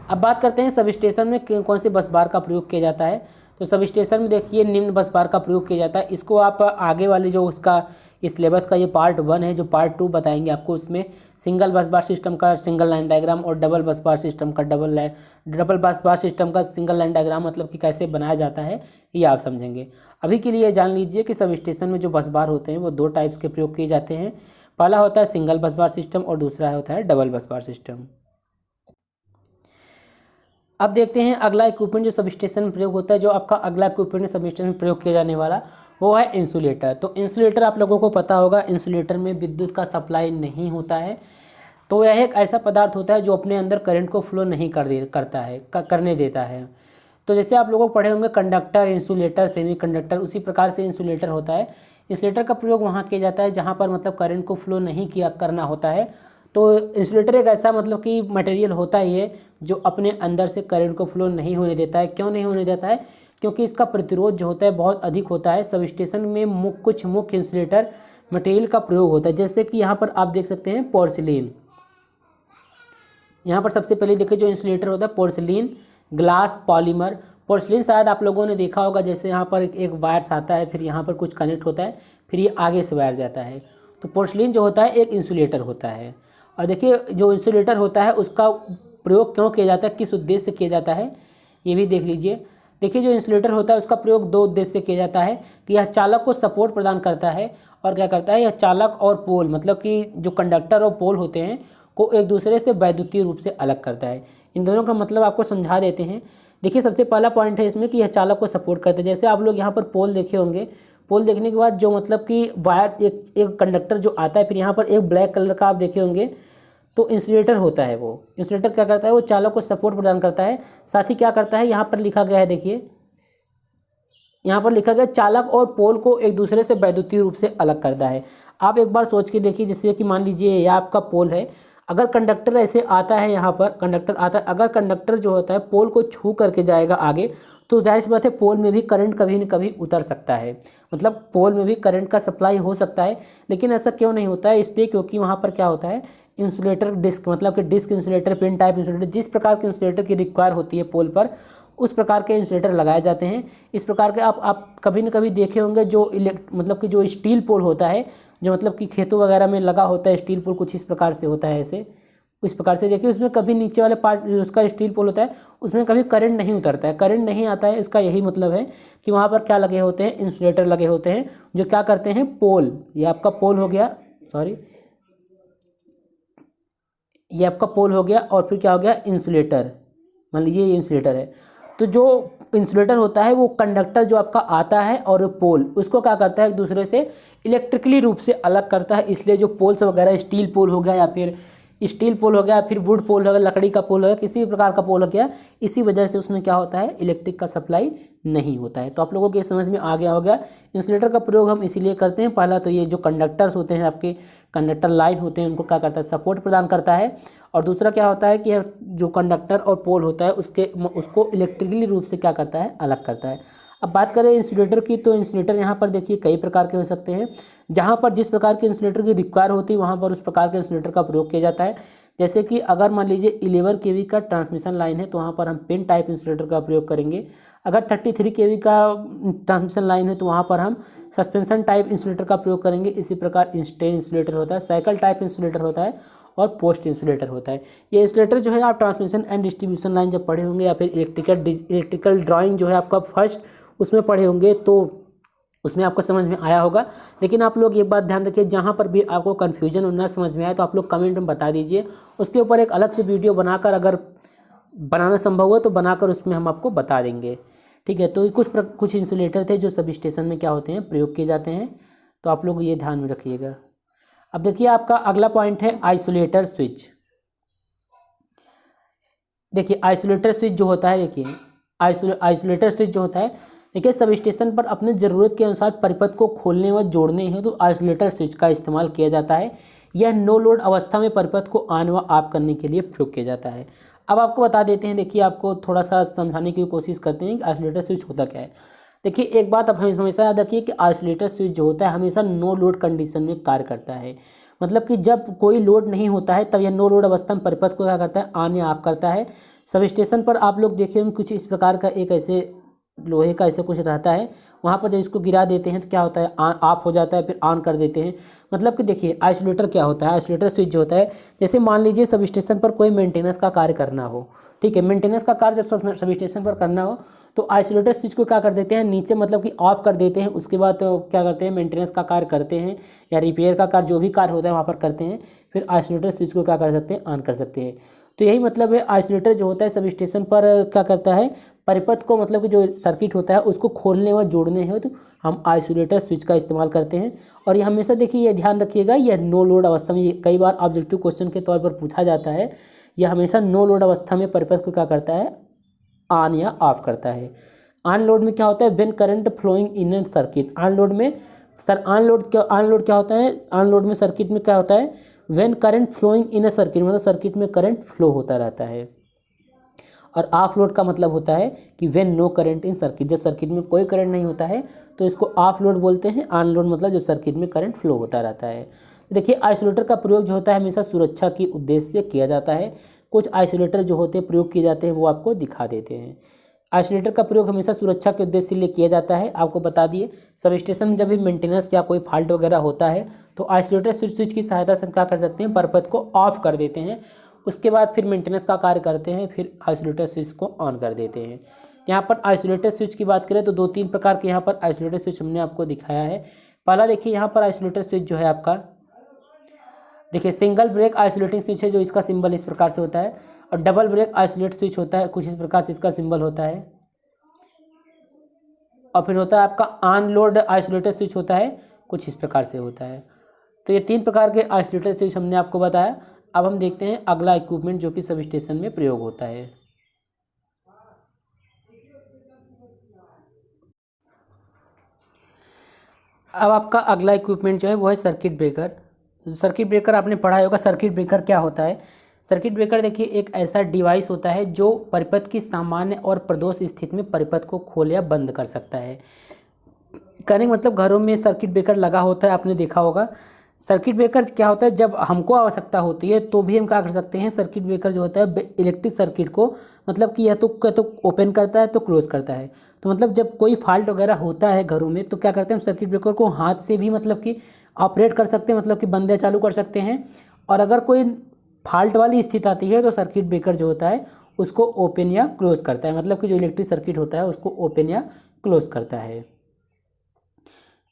अब बात करते हैं सब स्टेशन में कौन से बस बार का प्रयोग किया जाता है। तो सब स्टेशन में देखिए निम्न बस बार का प्रयोग किया जाता है। इसको आप आगे वाले जो उसका इस सिलेबस का ये पार्ट 1 है, जो पार्ट 2 बताएंगे आपको, उसमें सिंगल बस बार सिस्टम का सिंगल लाइन डायग्राम और डबल बस बार सिस्टम का डबल बस बार सिस्टम का सिंगल लाइन डायग्राम मतलब कि कैसे बनाया जाता है, ये आप समझेंगे। अभी के लिए जान लीजिए कि सब स्टेशन में जो बस बार होते हैं वो 2 टाइप्स के प्रयोग किए जाते हैं। पहला होता है सिंगल बस बार सिस्टम और दूसरा होता है डबल बस बार सिस्टम। अब देखते हैं अगला इक्विपमेंट जो सब स्टेशन में प्रयोग होता है। जो आपका अगला इक्विपमेंट सब स्टेशन में प्रयोग किया जाने वाला वो है इंसुलेटर। तो इंसुलेटर आप लोगों को पता होगा, इंसुलेटर में विद्युत का सप्लाई नहीं होता है। तो यह एक ऐसा पदार्थ होता है जो अपने अंदर करंट को फ्लो नहीं करने देता है। तो जैसे आप लोगों को पढ़े होंगे कंडक्टर, इंसुलेटर, सेमीकंडक्टर, उसी प्रकार से इंसुलेटर होता है। इंसुलेटर का प्रयोग वहाँ किया जाता है जहाँ पर मतलब करंट को फ्लो नहीं करना होता है। तो इंसुलेटर एक ऐसा मतलब कि मटेरियल होता ही है जो अपने अंदर से करंट को फ्लो नहीं होने देता है। क्यों नहीं होने देता है? क्योंकि इसका प्रतिरोध जो होता है बहुत अधिक होता है। सब स्टेशन में कुछ मुख्य इंसुलेटर मटेरियल का प्रयोग होता है, जैसे कि यहाँ पर आप देख सकते हैं पोर्सिलीन। यहाँ पर सबसे पहले देखिए जो इंसुलेटर होता है पोर्सिलीन, ग्लास, पॉलीमर। पोर्सिलीन शायद आप लोगों ने देखा होगा, जैसे यहाँ पर एक वायर्स आता है, फिर यहाँ पर कुछ कनेक्ट होता है, फिर ये आगे से वायर जाता है। तो पोर्सिलीन जो होता है एक इंसुलेटर होता है। और देखिए जो इंसुलेटर होता है उसका प्रयोग क्यों किया जाता है, किस उद्देश्य से किया जाता है, ये भी देख लीजिए। देखिए जो इंसुलेटर होता है उसका प्रयोग 2 उद्देश्य से किया जाता है कि यह चालक को सपोर्ट प्रदान करता है और क्या करता है, यह चालक और पोल मतलब कि जो कंडक्टर और पोल होते हैं को एक दूसरे से वैद्युतीय रूप से अलग करता है। इन दोनों का मतलब आपको समझा देते हैं। देखिए सबसे पहला पॉइंट है इसमें कि यह चालक को सपोर्ट करता है। जैसे आप लोग यहाँ पर पोल देखे होंगे, पोल देखने के बाद जो मतलब कि वायर एक कंडक्टर जो आता है, फिर यहाँ पर एक ब्लैक कलर का आप देखे होंगे, तो इंसुलेटर होता है। वो इंसुलेटर क्या करता है, वो चालक को सपोर्ट प्रदान करता है। साथ ही क्या करता है, यहाँ पर लिखा गया है, देखिए यहाँ पर लिखा गया चालक और पोल को एक दूसरे से वैद्युतीय रूप से अलग करता है। आप एक बार सोच के देखिए, जैसे कि मान लीजिए यह आपका पोल है, अगर कंडक्टर ऐसे आता है, यहाँ पर कंडक्टर आता है, अगर कंडक्टर जो होता है पोल को छू करके जाएगा आगे, तो जाहिर सी बात है पोल में भी करंट कभी न कभी उतर सकता है, मतलब पोल में भी करंट का सप्लाई हो सकता है। लेकिन ऐसा क्यों नहीं होता है? इसलिए क्योंकि वहाँ पर क्या होता है, इंसुलेटर डिस्क मतलब कि disc insulator, pin type insulator, जिस प्रकार के इंसुलेटर की रिक्वायर होती है पोल पर, उस प्रकार के इंसुलेटर लगाए जाते हैं। इस प्रकार के आप कभी न कभी देखे होंगे जो मतलब कि जो स्टील पोल होता है, जो मतलब कि खेतों वगैरह में लगा होता है स्टील पोल, कुछ इस प्रकार से होता है। ऐसे इस प्रकार से देखिए उसमें कभी नीचे वाले पार्ट जो उसका स्टील पोल होता है उसमें कभी करंट नहीं उतरता है, करंट नहीं आता है। इसका यही मतलब है कि वहाँ पर क्या लगे होते हैं, इंसुलेटर लगे होते हैं जो क्या करते हैं, पोल, ये आपका पोल हो गया, सॉरी ये आपका पोल हो गया, और फिर क्या हो गया, इंसुलेटर। मान लीजिए ये इंसुलेटर है, तो जो इंसुलेटर होता है वो कंडक्टर जो आपका आता है और पोल उसको क्या करता है, एक दूसरे से इलेक्ट्रिकली रूप से अलग करता है। इसलिए जो पोल्स वगैरह, स्टील पोल हो गया या फिर स्टील पोल हो गया, फिर वुड पोल हो गया, लकड़ी का पोल हो गया, किसी भी प्रकार का पोल हो गया, इसी वजह से उसमें क्या होता है, इलेक्ट्रिक का सप्लाई नहीं होता है। तो आप लोगों के समझ में आ गया होगा। इंसुलेटर का प्रयोग हम इसीलिए करते हैं, पहला तो ये जो कंडक्टर्स होते हैं, आपके कंडक्टर लाइन होते हैं, उनको क्या करता है, सपोर्ट प्रदान करता है। और दूसरा क्या होता है कि जो कंडक्टर और पोल होता है उसको इलेक्ट्रिकली रूप से क्या करता है, अलग करता है। अब बात करें इंसुलेटर की, तो इंसुलेटर यहाँ पर देखिए कई प्रकार के हो सकते हैं। जहाँ पर जिस प्रकार के इंसुलेटर की रिक्वायर होती है वहाँ पर उस प्रकार के इंसुलेटर का प्रयोग किया जाता है। जैसे कि अगर मान लीजिए 11 केवी का ट्रांसमिशन लाइन है तो वहाँ पर हम पिन टाइप इंसुलेटर का प्रयोग करेंगे। अगर 33 केवी का ट्रांसमिशन लाइन है तो वहाँ पर हम सस्पेंशन टाइप इंसुलेटर का प्रयोग करेंगे। इसी प्रकार इंस्टेन इंसुलेटर होता है, साइकिल टाइप इंसुलेटर होता है और पोस्ट इंसुलेटर होता है। ये इंसुलेटर जो है आप ट्रांसमिशन एंड डिस्ट्रीब्यूशन लाइन जब पढ़े होंगे या फिर इलेक्ट्रिकल ड्राइंग जो है आपका फर्स्ट उसमें पढ़े होंगे तो उसमें आपको समझ में आया होगा। लेकिन आप लोग एक बात ध्यान रखिए, जहाँ पर भी आपको कन्फ्यूजन ना समझ में आए तो आप लोग कमेंट में बता दीजिए। उसके ऊपर एक अलग से वीडियो बनाकर, अगर बनाना संभव हो तो बनाकर उसमें हम आपको बता देंगे। ठीक है, तो कुछ इंसुलेटर थे जो सब स्टेशन में क्या होते हैं, प्रयोग किए जाते हैं। तो आप लोग ये ध्यान में रखिएगा। अब देखिए आपका अगला पॉइंट है आइसोलेटर स्विच। देखिए आइसोलेटर स्विच जो होता है, देखिए आइसोलेटर स्विच जो होता है, देखिए सब स्टेशन पर अपने ज़रूरत के अनुसार परिपथ को खोलने व जोड़ने हेतु तो आइसोलेटर स्विच का इस्तेमाल किया जाता है। यह नो लोड अवस्था में परिपथ को ऑन व ऑफ करने के लिए प्रयोग किया जाता है। अब आपको बता देते हैं, देखिए आपको थोड़ा सा समझाने की कोशिश करते हैं कि आइसोलेटर स्विच होता क्या है। देखिए एक बात आप हमेशा याद रखिए कि आइसोलेटर स्विच जो होता है हमेशा नो लोड कंडीशन में कार्य करता है। मतलब कि जब कोई लोड नहीं होता है तब यह नो लोड अवस्था में परिपथ को क्या करता है, ऑन या ऑफ करता है। सब स्टेशन पर आप लोग देखिए होंगे कुछ इस प्रकार का एक ऐसे लोहे का ऐसे कुछ रहता है, वहाँ पर जब इसको गिरा देते हैं तो क्या होता है, ऑफ हो जाता है, फिर ऑन कर देते हैं। मतलब कि देखिए आइसोलेटर क्या होता है, आइसोलेटर स्विच जो होता है, जैसे मान लीजिए सब स्टेशन पर कोई मेंटेनेंस का कार्य करना हो, ठीक है, मेंटेनेंस का कार्य जब सब स्टेशन पर करना हो तो आइसोलेटर स्विच को क्या कर देते हैं, नीचे मतलब कि ऑफ कर देते हैं। उसके बाद तो क्या करते हैं, मेंटेनेंस का कार्य करते हैं या रिपेयर का कार्य जो भी कार्य होता है वहाँ पर करते हैं, फिर आइसोलेटर स्विच को क्या कर सकते हैं, ऑन कर सकते हैं। तो यही मतलब है आइसोलेटर जो होता है सब स्टेशन पर क्या करता है, परिपथ को मतलब कि जो सर्किट होता है उसको खोलने व जोड़ने हैं तो हम आइसोलेटर स्विच का इस्तेमाल करते हैं। और ये हमेशा देखिए, ये ध्यान रखिएगा, यह नो लोड अवस्था में, ये कई बार ऑब्जेक्टिव क्वेश्चन के तौर पर पूछा जाता है। यह हमेशा नो लोड अवस्था में परिपथ को क्या करता है, ऑन या ऑफ करता है। ऑन लोड में क्या होता है, when current flowing in an circuit. On load में ऑन लोड क्या होता है, ऑन लोड में सर्किट में क्या होता है, when current flowing in a circuit, मतलब सर्किट में करंट फ्लो होता रहता है। और ऑफ लोड का मतलब होता है कि when no current in circuit, जब सर्किट में कोई करंट नहीं होता है तो इसको ऑफ लोड बोलते हैं। ऑन लोड मतलब जब सर्किट में करंट फ्लो होता रहता है। देखिए आइसोलेटर का प्रयोग जो होता है हमेशा सुरक्षा के उद्देश्य से किया जाता है। कुछ आइसोलेटर जो होते हैं प्रयोग किए जाते हैं वो आपको दिखा देते हैं। आइसोलेटर का प्रयोग हमेशा सुरक्षा के उद्देश्य के लिए किया जाता है। आपको बता दिए सब स्टेशन में जब भी मेंटेनेंस या कोई फॉल्ट वगैरह होता है तो आइसोलेटर स्विच की सहायता से क्या कर सकते हैं, परिपथ को ऑफ कर देते हैं। उसके बाद फिर मेंटेनेंस का कार्य करते हैं, फिर आइसोलेटर स्विच को ऑन कर देते हैं। यहाँ पर आइसोलेटर स्विच की बात करें तो 2-3 प्रकार के यहाँ पर आइसोलेटर स्विच हमने आपको दिखाया है। पहला देखिए यहाँ पर आइसोलेटर स्विच जो है आपका, देखिए सिंगल ब्रेक आइसोलेटिंग स्विच है जो इसका सिंबल इस प्रकार से होता है, और डबल ब्रेक आइसोलेट स्विच होता है, कुछ इस प्रकार से इसका सिंबल होता है। और फिर होता है आपका ऑन लोड आइसोलेटर स्विच होता है, कुछ इस प्रकार से होता है। तो ये 3 प्रकार के आइसोलेटर स्विच हमने आपको बताया। अब हम देखते हैं अगला इक्विपमेंट जो कि सब स्टेशन में प्रयोग होता है। अब आपका अगला इक्विपमेंट जो है वो है सर्किट ब्रेकर। सर्किट ब्रेकर आपने पढ़ा होगा, सर्किट ब्रेकर क्या होता है। सर्किट ब्रेकर देखिए एक ऐसा डिवाइस होता है जो परिपथ की सामान्य और प्रदोष स्थिति में परिपथ को खोल या बंद कर सकता है। कहने का मतलब घरों में सर्किट ब्रेकर लगा होता है, आपने देखा होगा। सर्किट ब्रेकर क्या होता है, जब हमको आवश्यकता होती है तो भी हम क्या कर सकते हैं, सर्किट ब्रेकर जो होता है इलेक्ट्रिक सर्किट को मतलब कि या तो ओपन करता है तो क्लोज करता है। तो मतलब जब कोई फॉल्ट वगैरह होता है घरों में तो क्या करते हैं, हम सर्किट ब्रेकर को हाथ से भी मतलब कि ऑपरेट कर सकते हैं, मतलब कि बंद या चालू कर सकते हैं। और अगर कोई फॉल्ट वाली स्थिति आती है तो सर्किट ब्रेकर जो होता है उसको ओपन या क्लोज करता है, मतलब कि जो इलेक्ट्रिक सर्किट होता है उसको ओपन या क्लोज करता है।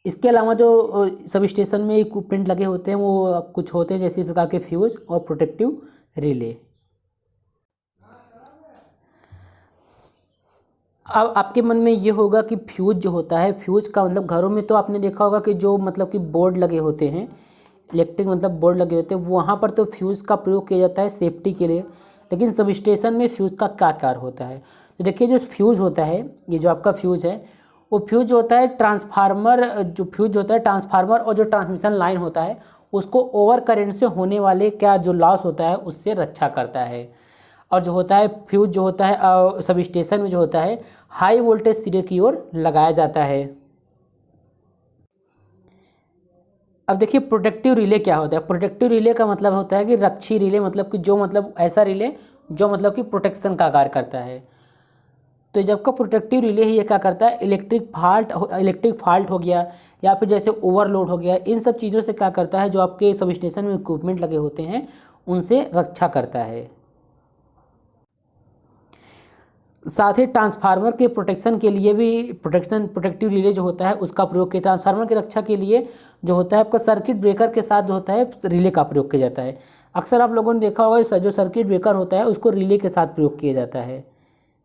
इसके अलावा जो सब स्टेशन में इक्विपमेंट लगे होते हैं वो कुछ होते हैं जैसे प्रकार के फ्यूज और प्रोटेक्टिव रिले। अब आपके मन में ये होगा कि फ्यूज जो होता है, फ्यूज का मतलब घरों में तो आपने देखा होगा कि जो मतलब कि बोर्ड लगे होते हैं, इलेक्ट्रिक मतलब बोर्ड लगे होते हैं, वहाँ पर तो फ्यूज़ का प्रयोग किया जाता है सेफ्टी के लिए। लेकिन सब स्टेशन में फ्यूज़ का क्या कार्य होता है, तो देखिए जो फ्यूज़ होता है, ये जो आपका फ्यूज़ है वो फ्यूज होता है ट्रांसफार्मर, जो फ्यूज होता है ट्रांसफार्मर और जो ट्रांसमिशन लाइन होता है उसको ओवर करंट से होने वाले क्या जो लॉस होता है उससे रक्षा करता है। और जो होता है फ्यूज जो होता है सब स्टेशन में जो होता है हाई वोल्टेज सिरे की ओर लगाया जाता है। अब देखिए प्रोटेक्टिव रिले क्या होता है। प्रोटेक्टिव रिले का मतलब होता है कि रक्षी रिले, मतलब कि जो मतलब ऐसा रिले जो मतलब कि प्रोटेक्शन का कार्य करता है। तो जब का प्रोटेक्टिव रिले ही ये क्या करता है, इलेक्ट्रिक फॉल्ट हो गया या फिर जैसे ओवरलोड हो गया, इन सब चीज़ों से क्या करता है, जो आपके सब स्टेशन में इक्विपमेंट लगे होते हैं उनसे रक्षा करता है। साथ ही ट्रांसफार्मर के प्रोटेक्शन के लिए भी प्रोटेक्टिव रिले जो होता है उसका प्रयोग किया। ट्रांसफार्मर की रक्षा के लिए जो होता है आपका सर्किट ब्रेकर के साथ जो होता है रिले का प्रयोग किया जाता है। अक्सर आप लोगों ने देखा होगा जो सर्किट ब्रेकर होता है उसको रिले के साथ प्रयोग किया जाता है।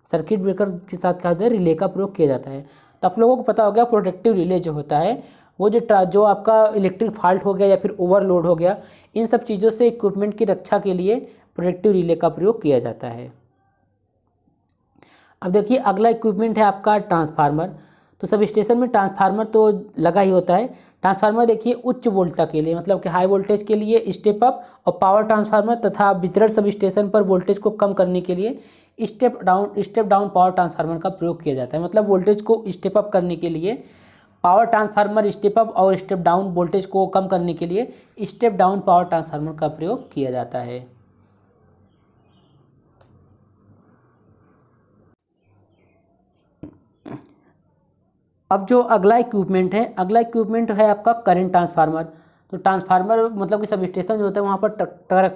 सर्किट ब्रेकर के साथ क्या होता है, रिले का प्रयोग किया जाता है। तो आप लोगों को पता हो गया प्रोटेक्टिव रिले जो होता है वो जो आपका इलेक्ट्रिक फॉल्ट हो गया या फिर ओवरलोड हो गया, इन सब चीज़ों से इक्विपमेंट की रक्षा के लिए प्रोटेक्टिव रिले का प्रयोग किया जाता है। अब देखिए अगला इक्विपमेंट है आपका ट्रांसफार्मर। तो सब स्टेशन में ट्रांसफार्मर तो लगा ही होता है। ट्रांसफार्मर देखिए उच्च वोल्टता के लिए मतलब कि हाई वोल्टेज के लिए स्टेप अप और पावर ट्रांसफार्मर तथा वितरण सब स्टेशन पर वोल्टेज को कम करने के लिए स्टेप डाउन पावर ट्रांसफार्मर का प्रयोग किया जाता है। मतलब वोल्टेज को स्टेप अप करने के लिए पावर ट्रांसफार्मर स्टेप अप और स्टेप डाउन वोल्टेज को कम करने के लिए स्टेप डाउन पावर ट्रांसफार्मर का प्रयोग किया जाता है। अब जो अगला इक्विपमेंट है आपका करंट ट्रांसफार्मर। तो ट्रांसफार्मर मतलब कि सब स्टेशन जो होता है वहाँ पर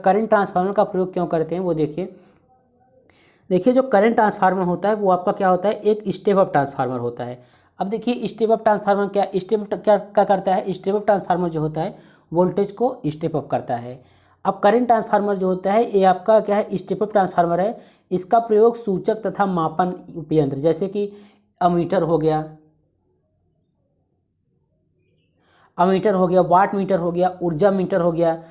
करंट ट्रांसफार्मर का प्रयोग क्यों करते हैं वो देखिए जो करंट ट्रांसफार्मर होता है वो आपका क्या होता है, एक स्टेप अप ट्रांसफार्मर होता है। अब देखिए स्टेप अप ट्रांसफार्मर क्या करता है, स्टेप अप ट्रांसफार्मर जो होता है वोल्टेज को स्टेप अप करता है। अब करंट ट्रांसफार्मर जो होता है ये आपका क्या है, स्टेप अप ट्रांसफार्मर है। इसका प्रयोग सूचक तथा मापन उपयंत्र जैसे कि अमीटर हो गया, वाट मीटर हो गया, ऊर्जा मीटर हो गया,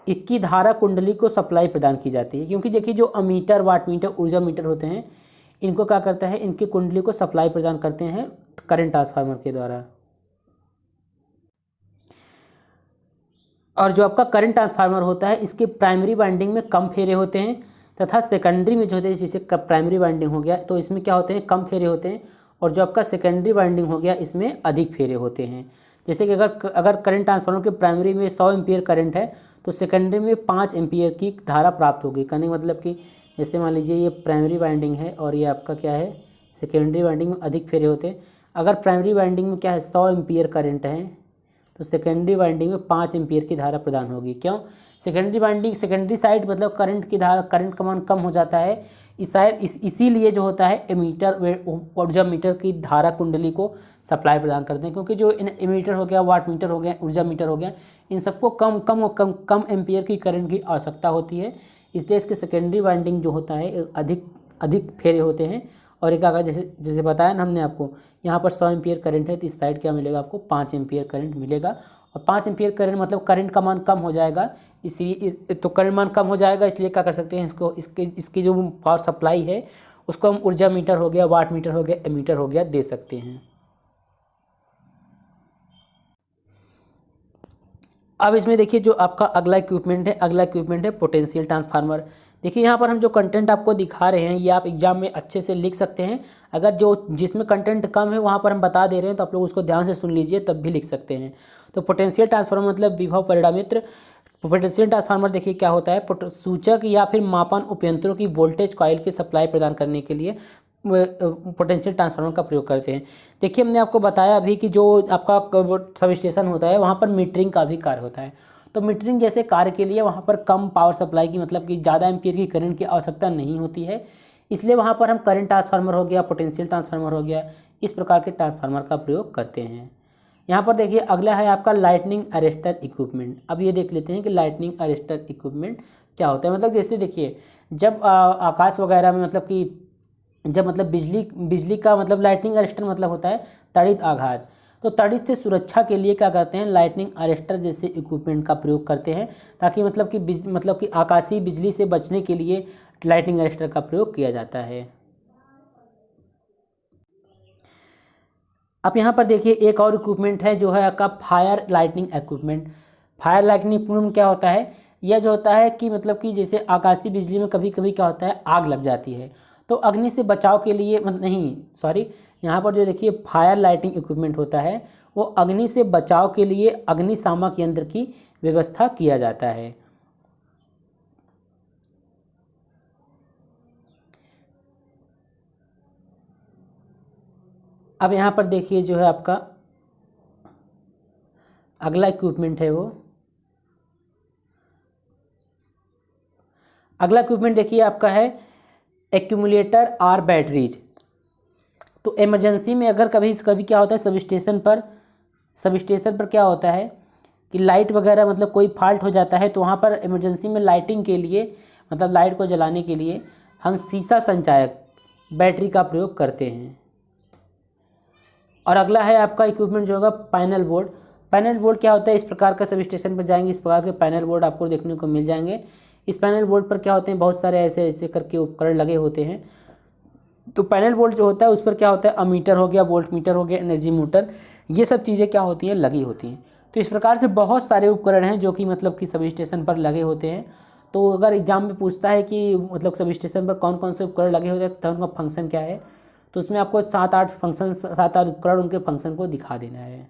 इसकी धारा कुंडली को सप्लाई प्रदान की जाती है। क्योंकि देखिए जो अमीटर, वाट मीटर, ऊर्जा मीटर होते हैं इनको क्या करता है, इनकी कुंडली को सप्लाई प्रदान करते हैं करंट ट्रांसफार्मर के द्वारा। और जो आपका करंट ट्रांसफार्मर होता है इसके प्राइमरी वाइंडिंग में कम फेरे होते हैं तथा सेकेंडरी में जो होते हैं, जैसे प्राइमरी वाइंडिंग हो गया तो इसमें क्या होते हैं, कम फेरे होते हैं। और जो आपका सेकेंडरी वाइंडिंग हो गया इसमें अधिक फेरे होते हैं। जैसे कि अगर करंट ट्रांसफार्मर के प्राइमरी में 100 एम्पीयर करंट है तो सेकेंडरी में 5 एम्पीयर की धारा प्राप्त होगी। कहने का मतलब कि जैसे मान लीजिए ये प्राइमरी वाइंडिंग है और ये आपका क्या है, सेकेंडरी वाइंडिंग में अधिक फेरे होते हैं। अगर प्राइमरी वाइंडिंग में क्या है 100 एम्पीयर करंट है तो सेकेंडरी वाइंडिंग में 5 एम्पीयर की धारा प्रदान होगी। क्यों, सेकेंडरी साइड मतलब करंट का मान कम हो जाता है। इसीलिए जो होता है एमीटर ऊर्जा मीटर की धारा कुंडली को सप्लाई प्रदान करते हैं। क्योंकि जो एमीटर हो गया, वाट मीटर हो गया, ऊर्जा मीटर हो गया, इन सबको कम एम्पीयर की करंट की आवश्यकता होती है। इसलिए इसके सेकेंडरी वाइंडिंग जो होता है अधिक फेरे होते हैं। और एक अगर जैसे बताया ना हमने आपको, यहाँ पर 100 एम्पीयर करंट है तो इस साइड क्या मिलेगा आपको, 5 एम्पीयर करंट मिलेगा। और 5 एम्पीयर करंट मतलब करंट का मान कम हो जाएगा, इसलिए तो करंट मान कम हो जाएगा इसलिए क्या कर सकते हैं, इसकी जो पावर सप्लाई है उसको हम ऊर्जा मीटर हो गया, वाट मीटर हो गया, एमीटर हो गया दे सकते हैं। अब इसमें देखिए जो आपका अगला इक्विपमेंट है पोटेंशियल ट्रांसफार्मर। देखिए यहाँ पर हम जो कंटेंट आपको दिखा रहे हैं ये आप एग्जाम में अच्छे से लिख सकते हैं। अगर जिसमें कंटेंट कम है वहाँ पर हम बता दे रहे हैं तो आप लोग उसको ध्यान से सुन लीजिए तब भी लिख सकते हैं। तो पोटेंशियल ट्रांसफार्मर मतलब विभव परिणामित्र। पोटेंशियल ट्रांसफार्मर देखिए क्या होता है, सूचक या फिर मापन उपयंत्रों की वोल्टेज कॉइल की सप्लाई प्रदान करने के लिए पोटेंशियल ट्रांसफार्मर का प्रयोग करते हैं। देखिए हमने आपको बताया अभी कि जो आपका सब स्टेशन होता है वहाँ पर मीटरिंग का भी कार्य होता है। तो मीटरिंग जैसे कार्य के लिए वहाँ पर कम पावर सप्लाई की मतलब कि ज़्यादा एम्पीयर की करंट की आवश्यकता नहीं होती है। इसलिए वहाँ पर हम करंट ट्रांसफार्मर हो गया, पोटेंशियल ट्रांसफार्मर हो गया, इस प्रकार के ट्रांसफार्मर का प्रयोग करते हैं। यहाँ पर देखिए अगला है आपका लाइटनिंग अरेस्टर इक्विपमेंट। अब ये देख लेते हैं कि लाइटनिंग अरेस्टर इक्विपमेंट क्या होता है। मतलब जैसे देखिए जब आकाश वगैरह में मतलब कि जब मतलब बिजली का मतलब लाइटनिंग अरेस्टर मतलब होता है त्वरित आघात। तो त्वरित से सुरक्षा के लिए क्या करते हैं, लाइटनिंग अरेस्टर जैसे इक्विपमेंट का प्रयोग करते हैं ताकि मतलब कि आकाशीय बिजली से बचने के लिए लाइटनिंग अरेस्टर का प्रयोग किया जाता है। अब यहाँ पर देखिए एक और इक्विपमेंट है जो है आपका fire lightning equipment. Fire lightning equipment क्या होता है, यह जो होता है कि मतलब कि जैसे आकाशीय बिजली में कभी कभी क्या होता है आग लग जाती है तो अग्नि से बचाव के लिए यहाँ पर जो देखिए फायर लाइटिंग इक्विपमेंट होता है वो अग्नि से बचाव के लिए अग्निशामक यंत्र की व्यवस्था किया जाता है। अब यहाँ पर देखिए जो है आपका अगला इक्विपमेंट है वो अगला इक्विपमेंट देखिए आपका है एक्यूमुलेटर और बैटरीज। तो इमरजेंसी में अगर कभी क्या होता है सब स्टेशन पर क्या होता है कि लाइट वगैरह मतलब कोई फॉल्ट हो जाता है तो वहाँ पर इमरजेंसी में लाइटिंग के लिए मतलब लाइट को जलाने के लिए हम शीशा संचायक बैटरी का प्रयोग करते हैं। और अगला है आपका इक्विपमेंट जो होगा पैनल बोर्ड। पैनल बोर्ड क्या होता है, इस प्रकार का सब स्टेशन पर जाएंगे इस प्रकार के पैनल बोर्ड आपको देखने को मिल जाएंगे। इस पैनल बोर्ड पर क्या होते हैं बहुत सारे ऐसे करके उपकरण लगे होते हैं तो पैनल बोर्ड जो होता है उस पर क्या होता है, अमीटर हो गया, वोल्ट मीटर हो गया, एनर्जी मीटर, ये सब चीज़ें क्या होती हैं, लगी होती हैं। तो इस प्रकार से बहुत सारे उपकरण हैं जो कि मतलब कि सब स्टेशन पर लगे होते हैं। तो अगर एग्जाम में पूछता है कि मतलब सब स्टेशन पर कौन कौन से उपकरण लगे होते हैं तो उनका फंक्शन क्या है, तो उसमें आपको 7-8 फंक्शन, 7-8 उपकरण, उनके फंक्शन को दिखा देना है।